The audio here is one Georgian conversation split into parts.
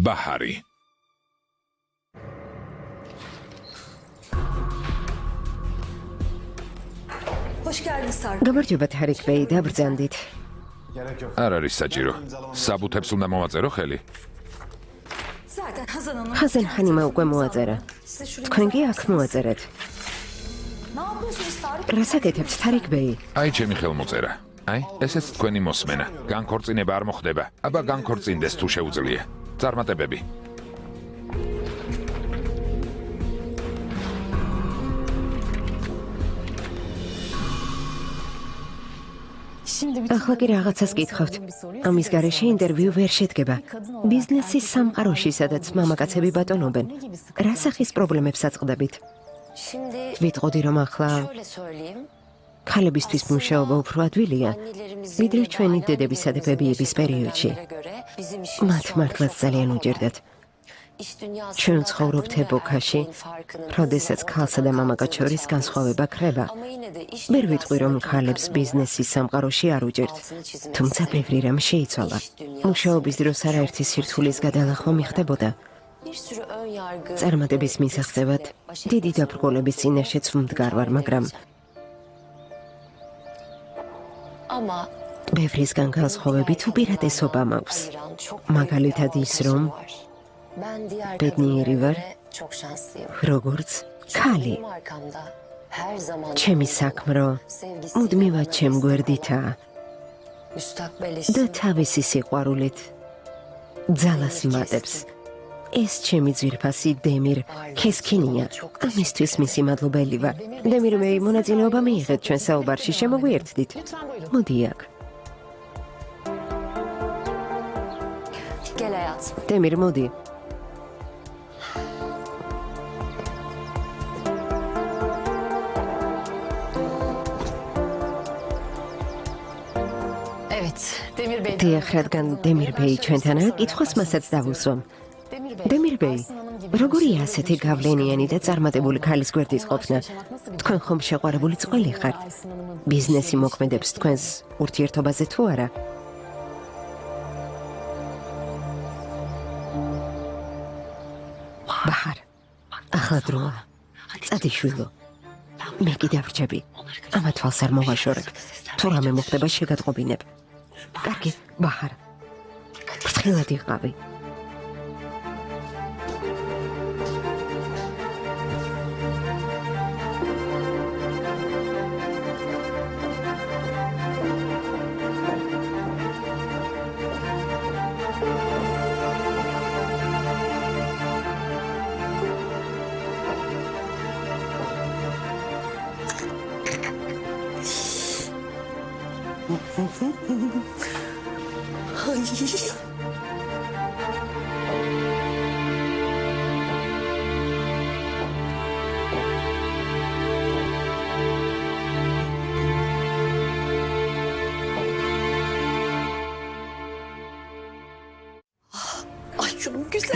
ბაჰარი. გამარჯობა თარიქ ბეი, დაბრძანდით. არ არის საჭირო. საბუთებს უნდა მოვაწერო ხელი. ხაზენ ხანიმა უკვე მოაწერა. თქვენ კი აქ მოაწერეთ. რას აკეთებთ თარიქ ბეი? აი ჩემი ხელმოწერა. აი, ესეც თქვენი მოსმენა. განქორწინება არ მოხდება. აბა განქორწინდეს თუ შეუძლია. წარმატებები. ახლა კი რაღაცას გითხავთ. ამის გარეშე ინტერვიუ ვერ შედგება. ბიზნესის სამყაროში, სადაც მამაკაცები ბატონობენ. რა სახის პრობლემებს აწყდებით? ვიტყოდი, რომ ახლა ქალებისთვის მუშაობა უფრო ადვილია, ვიდრე ჩვენი დედებისა და ბებიების პერიოდში. მათ მართლაც ძალიან უჯერდათ. ჩვენ ცხოვრობთ ეპოქაში, როდესაც ქალსა და მამაკაც შორის განსხვავება ქრება. ვერ ვიტყვი, რომ ქალებს ბიზნესის სამყაროში არ უჯერთ, თუმცა ბევრი რამ შეიცვალა. მუშაობის დროს არაერთი სირთულის გადალახვა მიხდებოდა. წარმატების მისაღწევად დიდი დაბრკოლების წინაშეც ვმდგარ ვარ, მაგრამ ბევრისგან განსხვავებით უპირატესობა მაქვს. მაგალითად ის, რომ ბედნიერი ვარ, როგორც ქალი. ჩემი საქმრო მუდმივად ჩემ გვერდითაა და თავისი სიყვარულით ძალას მატებს. ეს ჩემი ძვირფასი დემირ ქესქინია. ამისთვის მისი მადლობელი ვარ. დემირ მეი, მონაწილეობა მიიღეთ ჩვენ საუბარში, შემოგვიერთდით. მოდი აქ. დემირ, მოდი. დიახ, რადგან დემირ ბეი ჩვენთანაა, კითხვას მასაც დავუსვამ. დემირ ბეი, როგორია ასეთი გავლენიანი და წარმატებული ქალის გვერდის ყოფნა? თქვენ ხომ შეყვარებული წყვილი ხართ? ბიზნესი მოქმედებს თქვენს ურთიერთობაზე თუ არა? ბაჰარ, ახლა დროა. წადი შვილო. მე კი დავრჩები. ამა თვალს არ მოვაშორებ. თუ რამე მოხდება, შეგატყობინებ. კარგი, ბაჰარ. ფრთხილად იყავი.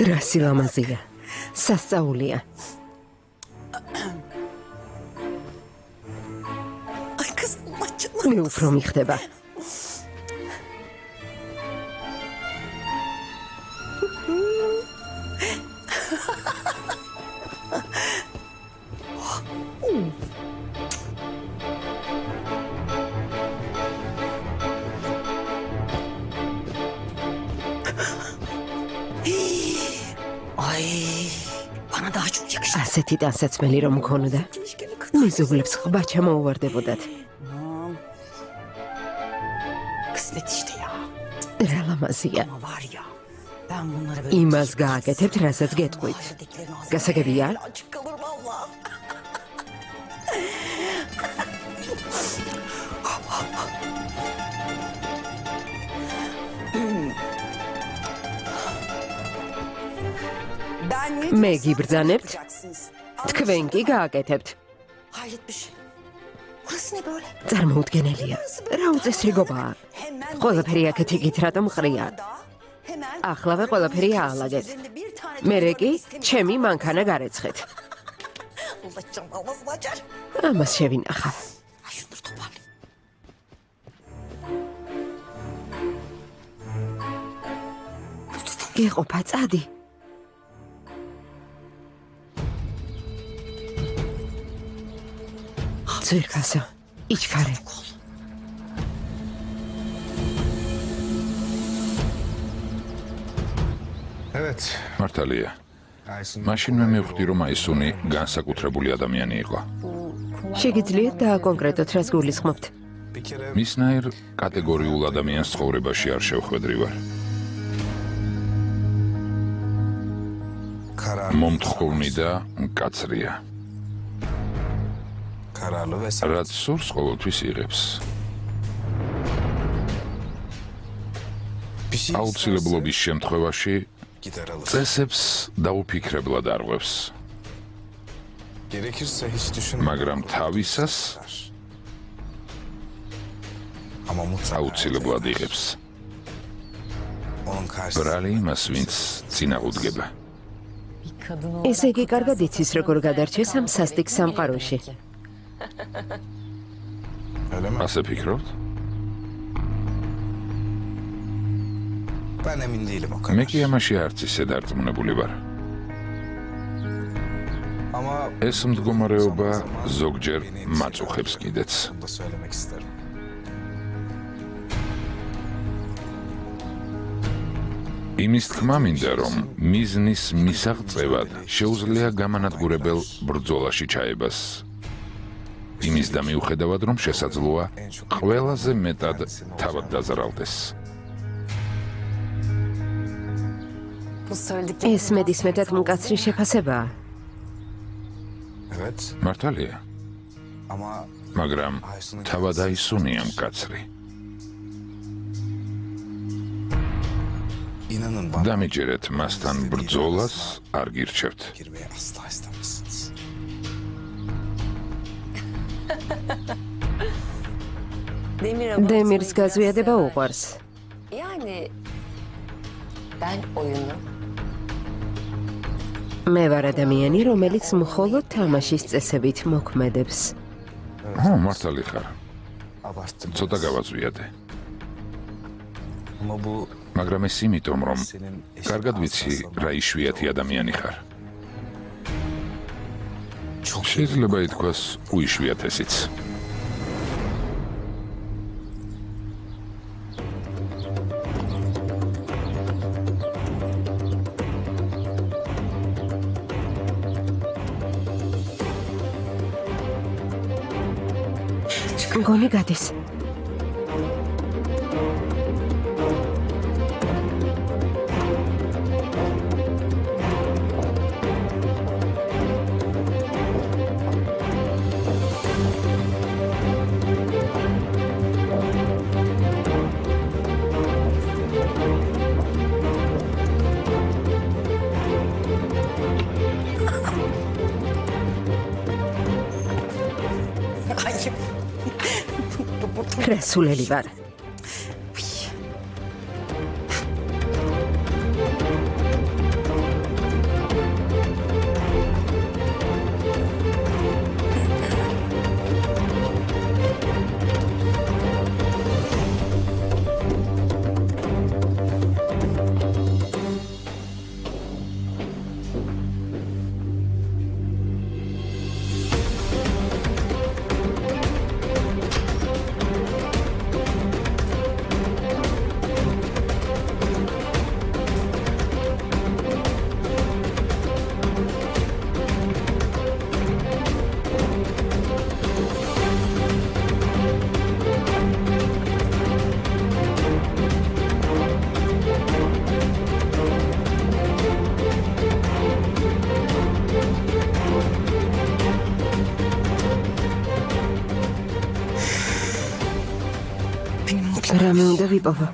რა სილამაზეა, სასწაულია. მე უფრო მიხდება. ასეთი ტანსაცმელი რომ მქონოდა, მეზობლებს ყბა ჩამოუვარდებოდათ. რა ლამაზია. იმას გააკეთებთ, რასაც გეტყვით. გასაგებია? მე გიბრძანებთ? თქვენ კი გააკეთებთ. წარმოუდგენელია. რა უწესრიგობაა. ყველაფერი აქეთ იგით რატომ ყრია? ახლავე ყველაფერი აალაგეთ. მერე კი ჩემი მანქანა გარეცხეთ. ამას შევინახავ. გეყოფა, წადი. ძვირფასო, იჩქარე. მართალია. მაშინ მე მივხვდი, რომ აისუნი განსაკუთრებული ადამიანი იყო. შეგიძლიათ დააკონკრეტოთ, რას გულისხმობთ? მისნაირ კატეგორიულ ადამიანს ცხოვრებაში არ შევხვედრი ვარ. მომთხოვნი და მკაცრია. რაც სურს ყოველთვის იღებს. აუცილებლობის შემთხვევაში წესებს დაუფიქრებლად არღვევს. მაგრამ თავისას აუცილებლად იღებს. ბრალი იმას, ვინც წინააღმდეგება. ესე იგი, კარგად იცის, როგორ გადარჩეს ამ სასტიკ სამყაროში. ასე ფიქრობთ? მე კი ამაში არც ისე დარწმუნებული ვარ. ეს მდგომარეობა ზოგჯერ მაწუხებს კიდეც. იმის თქმა მინდა, რომ მიზნის მისაღწევად შეუძლია გამანადგურებელ ბრძოლაში ჩაებას. იმის და მიუხედავად, რომ შესაძლოა ყველაზე მეტად თავად დაზარალდეს. ეს მეტისმეტად მკაცრი შეფასებაა. მართალია. მაგრამ თავად აისუნია მკაცრი. დამიჯერეთ, მასთან ბრძოლას არ გირჩევთ. დემირს გაზვიადება უყვარს. მე ვარ ადამიანი, რომელიც მხოლოდ თამაშის წესებით მოქმედებს. მართალი ხარ. ცოტა გავაზვიადე. მაგრამ ეს იმიტომ, რომ კარგად ვიცი, რა იშვიათი ადამიანი ხარ. შეიძლება ითქვას, უიშვიათესიც. მგონი გადის. რასულელი ვარ. რამე უნდა ვიპოვო?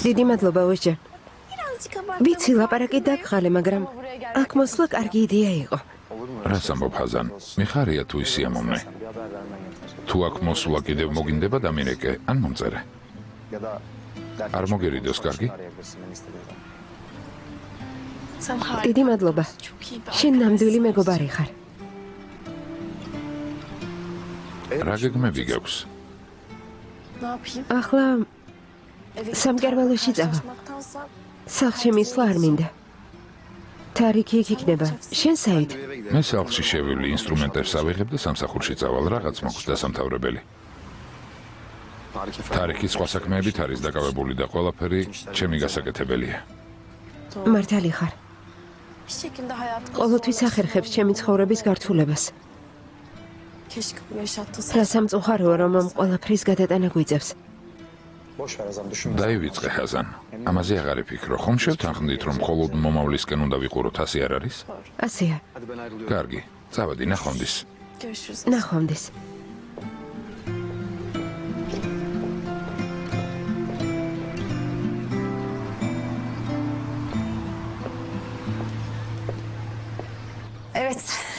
დიდი მადლობა, ვეჭე. ვიცი, ლაპარაკი დაგხალე, მაგრამ აქ მოსვლა კარგი იდეა იყო. რას ამბობ, ჰაზან? მიხარია თუ ისიამოვნე. თუ აქ მოსვლა კიდევ მოგინდება დამირეკე, ან მომწერე. არ მოგერიდოს, კარგი? დიდი მადლობა. შენ ნამდვილი მეგობარი ხარ. რა გეგმები გაქვს? ახლა სამკერვალოში წავა. სახლში მისვლა არ მინდა. თარიქი იქ იქნება. შენ საით? მე სახლში შევივლი, ინსტრუმენტებს ავიღებ და სამსახურში წავალ, რაღაც მოქვს დასამთავრებელი. თარიქის სხვა საქმეებით არის დაკავებული და ყველაფერი ჩემი გასაკეთებელია. მართალი ხარ. ყოველთვის ახერხებს ჩემი ცხოვრების გართულებას. რა სამწუხაროა, რომ ამ ყველაფრის გადატანა გვიწევს. დაივიწყე ხაზან. ამაზე აღარ იფიქრო. ხომ შევთანხმდით, რომ მხოლოდ მომავლისკენ უნდა ვიყუროთ, ასე არ არის? ასეა. კარგი, წავედი, ნახვამდის. ნახვამდის.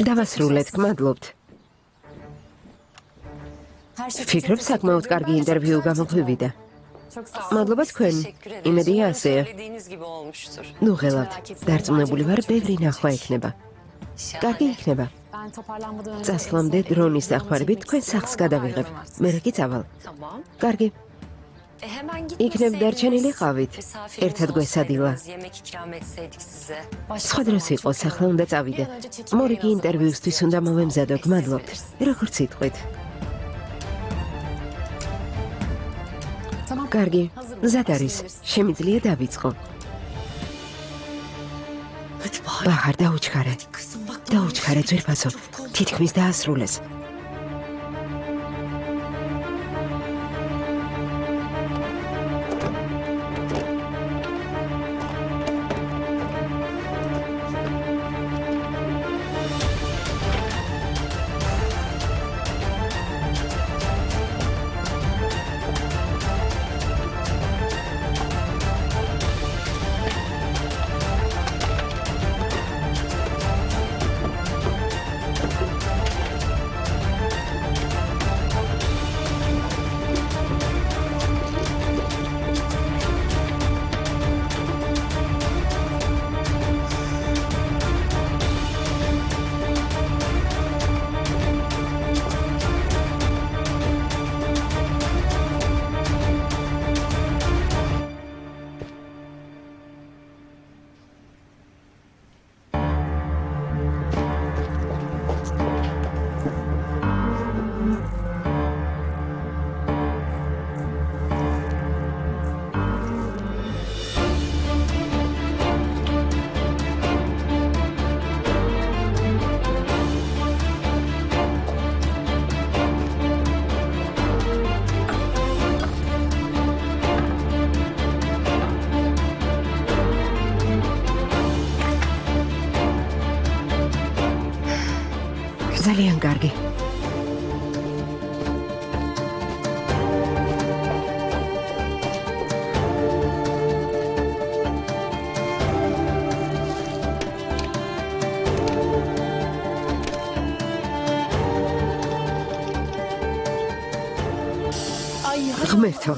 დავასრულეთ, გმადლობთ. ვფიქრობ, საკმაოდ კარგი ინტერვიუ გამოგვივიდა. მადლობა თქვენ. იმედია ასეა. ნუ ღელავთ. დარწმუნებული ვარ, ბევრი ნახვა ექნება. კარგი იქნება. წასვლამდე დრონის დახმარებით თქვენ სახლს გადავიღებ. მე რეკი წავალ. კარგი. იქნებ დარჩენილი ყავით. ერთად გვესადილა. სხვა დროს იყოს, ახლა უნდა წავიდე. მორიგი ინტერვიუსთვის უნდა მოვემზადო, გმადლობთ. როგორც იტყვით. კარგი, მზად არის. შემიძლია დავიწყო. ბაჰარ, დაუჩქარე. დაუჩქარე, ძვირფასო. თითქმის დაასრულეს. ძალიან კარგი. ღმერთო,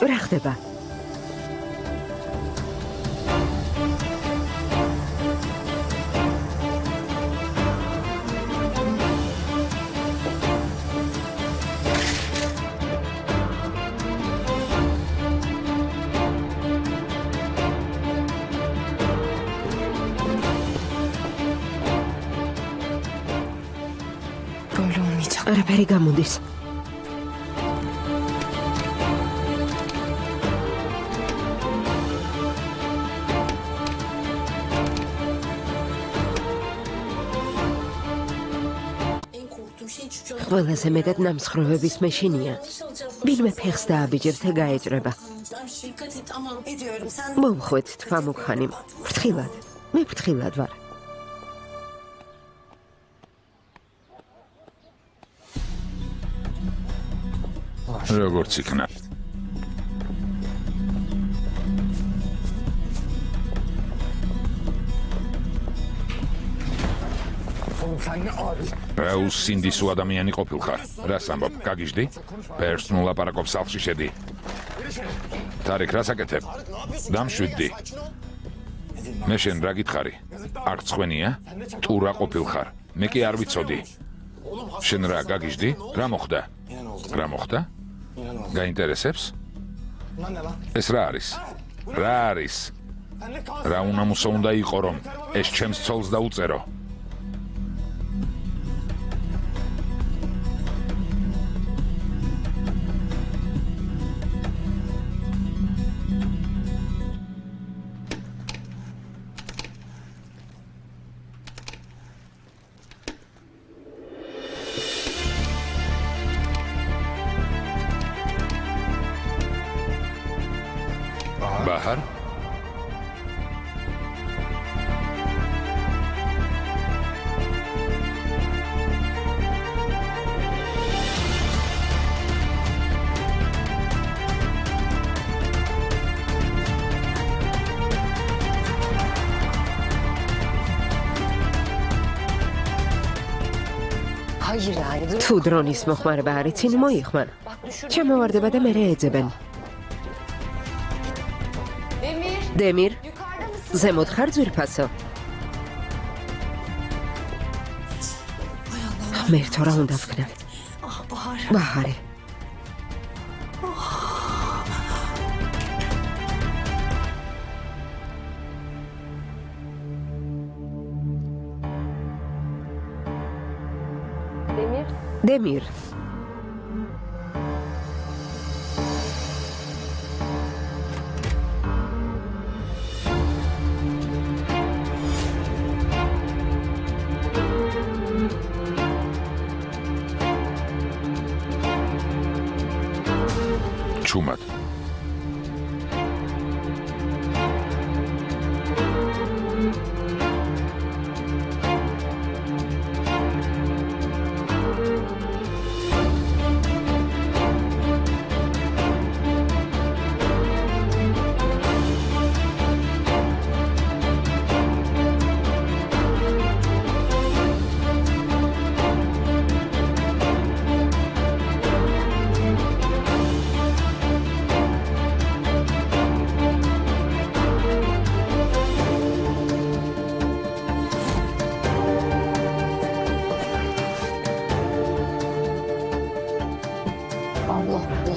რა ხდება? არაფერი გამოდის. ყველაზე მეტად ნამსხვრევების მეშინია. ვინმე ფეხს დააბიჯებს და გაეჭრება. მომხვეთ თქვა მუქანი. ფრთხილად. მე ფრთხილად ვარ. როგორც იქნა. რა უსინდისო ადამიანი ყოფილხარ? რას ამბობ? გაგიჟდი? პერსონულ ლაპარაკობს სახლში შედი. თარიქ, რას აკეთებ? დამშვიდდი. მე შენ რა გითხარი? არ წვენია? თუ რა ყოფილხარ? მე კი არ ვიცოდი. შენ რა გაგიჟდი? რა მოხდა? რა მოხდა? გაინტერესებს? ეს რა არის? რა არის? რა უნამუსო უნდა იყო რომ ეს ჩემს ცოლს დაუწერო? Bahar? თუ დრონის მოხმარება არ იცინი, მოიხმარ. ჩამოვარდება და მერე ეძებენ. დემირ, ზემოთ ხარ ძვირფასო? მერტო რა უნდა ვქნა? ბაჰარი. დემირ. ჩუმად.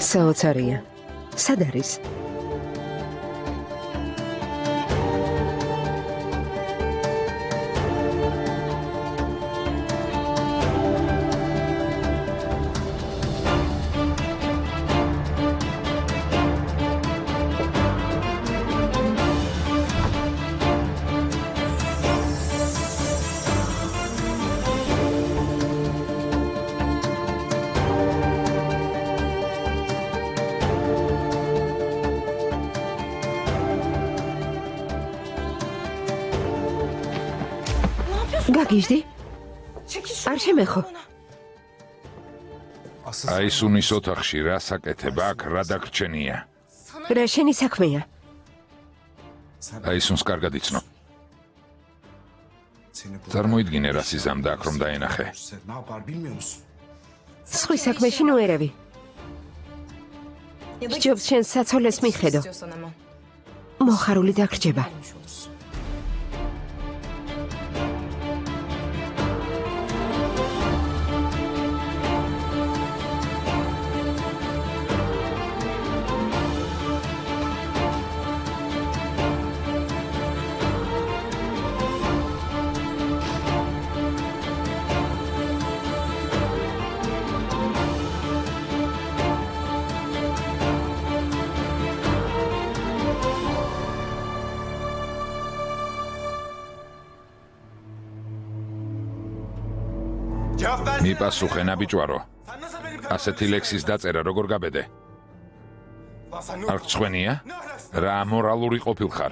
საოცარია. სად არის? გაგიჟდი? არ შემეხო. აი სუნის ოთახში რა საკეთება აქ რა დაგრჩენია? რა შენი საქმეა? აი სუნს კარგად იცნო. წარმოიდგინე რა სიზამდა აქ რომ დაენახე. სხვის საქმეში ნუ ერევი. სჯობს შენ საცოლეს მიხედო. მოხარული დაგრჩება. მიპასუხე ნაბიჯვარო. ასეთი ლექსის დაწერა როგორ გაბედე? არ წვენია? რა ამორალური ყოფილხარ?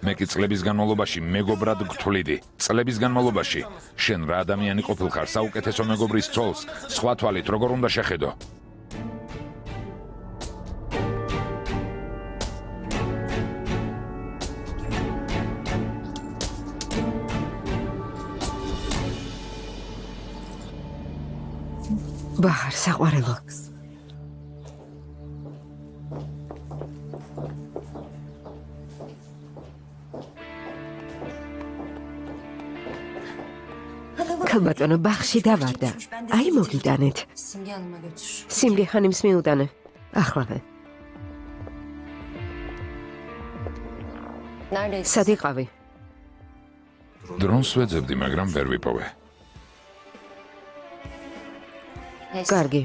მე კი წლების განმავლობაში მეგობრად გთვლიდი. წლების განმავლობაში შენ რა ადამიანი ყოფილხარ? საუკეთესო მეგობრის ცოლს სხვა თვალით როგორ უნდა შეხედო? ბაჰარ, საყვარელო. ქალბატონო ბაღში დავარდა. აი მოგიტანეთ. Simge Hanım'a götür. სიმგე ხანიმს მიუტანე. ახლავე. Neredeyiz? სად იყავი? დრონს ვეძებდი, მაგრამ ვერ ვიპოვე. კარგი.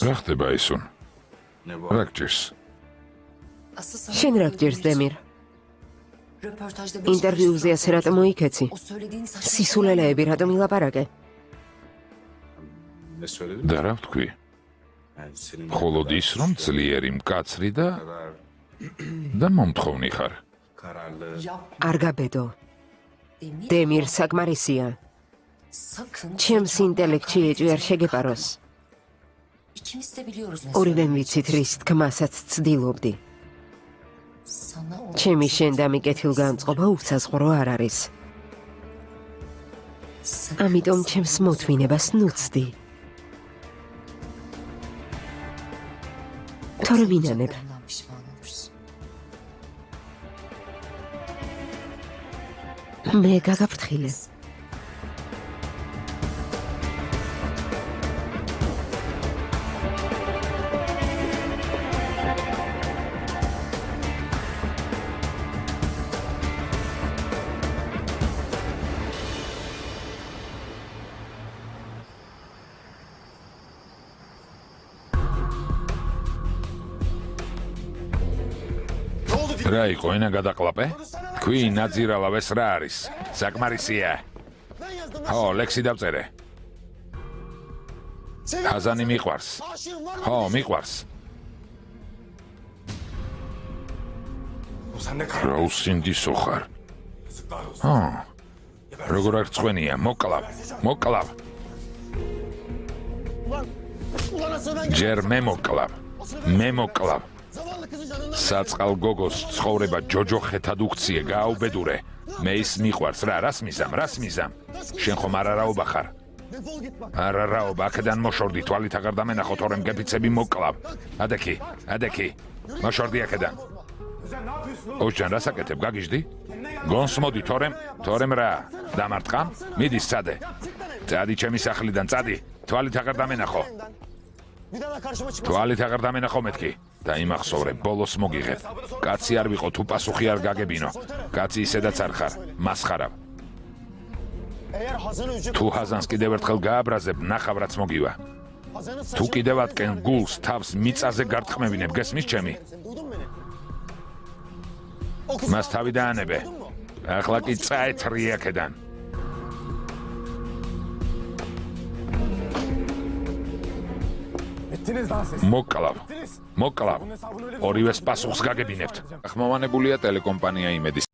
რა ხდება ისუნ? რა გჭირს? Asıl sana შენ რა გჭირს დემირ? röportajda ინტერვიუზე ასე რატომ მოიქეცი? o söylediğin saçma სისულელეები რატომ ილაპარაკე? და რა ვთქვი? მხოლოდ ის, რომ ძლიერი, მკაცრი და მომთხოვნი ხარ. არ გაბედო. Demir, დემირ საკმარისია. sakın ჩემს ინტელექტში ეჭვი არ შეგეპაროს. İkimiz de biliyoruz ne ორივემ ვიცით რის თქმასაც ცდილობდი. Sana o ჩემი შენ და მიკეთილგანწყობა უსაზღვრო არ არის. sakın ამიტომ ჩემს მოთმინებას ნუცდი. თორე ვინანებ. Ondan pişman olursun. მე გაგაფრთხილე. რა იყო, ენა გადაყლაპე? ქვი, ნაძირავეს რა არის? საკმარისია. ხო, ლექსი დავწერე. ჰაზანი მიყვარს. ხო, მიყვარს. რა უსინდისო ხარ? ხო. როგორ არ წვენია, მოკლავ. ჯერ მე მოკლავ. საწყალ გოგოს ცხოვრება ჯოჯოხეთად უქციე, გააუბედურე. მე ის მიყვარს რა, რას მიზამ? შენ ხომ არარაობა ხარ? არარაობა, აქედან მოშორდი, თვალით აღარ დამენახო, თორემ გეფიცები მოკლავ. ადექი, მოშორდი აქედან. ოჯან, რას აკეთებ, გაგიჟდი? გონს მოდი, თორემ რა, დამარტყამ? მიდის, წადე. წადი ჩემი სახლიდან, წადი, თვალით აღარ დამენახო. თვალით აღარ დამენახო მეთქი. და იმახსოვრე, ბოლოს მოგიღებ. კაცი არ ვიყო, თუ პასუხი არ გაგებინო. კაცი ისედაც არ ხარ, მასხარავ. თუ ჰაზანს კიდევ ერთხელ გააბრაზებ, ნახავრაც მოგივა. თუ კიდევ ატკენ გულს, თავს მიწაზე გარტყმევინებ, გესმის ჩემი? მას თავი დაანებე. ახლა კი წაეთრი აქედან. მოკლავ. ორივეს პასუხს გაგებინებთ. ხმოვანებულია ტელეკომპანია იმედი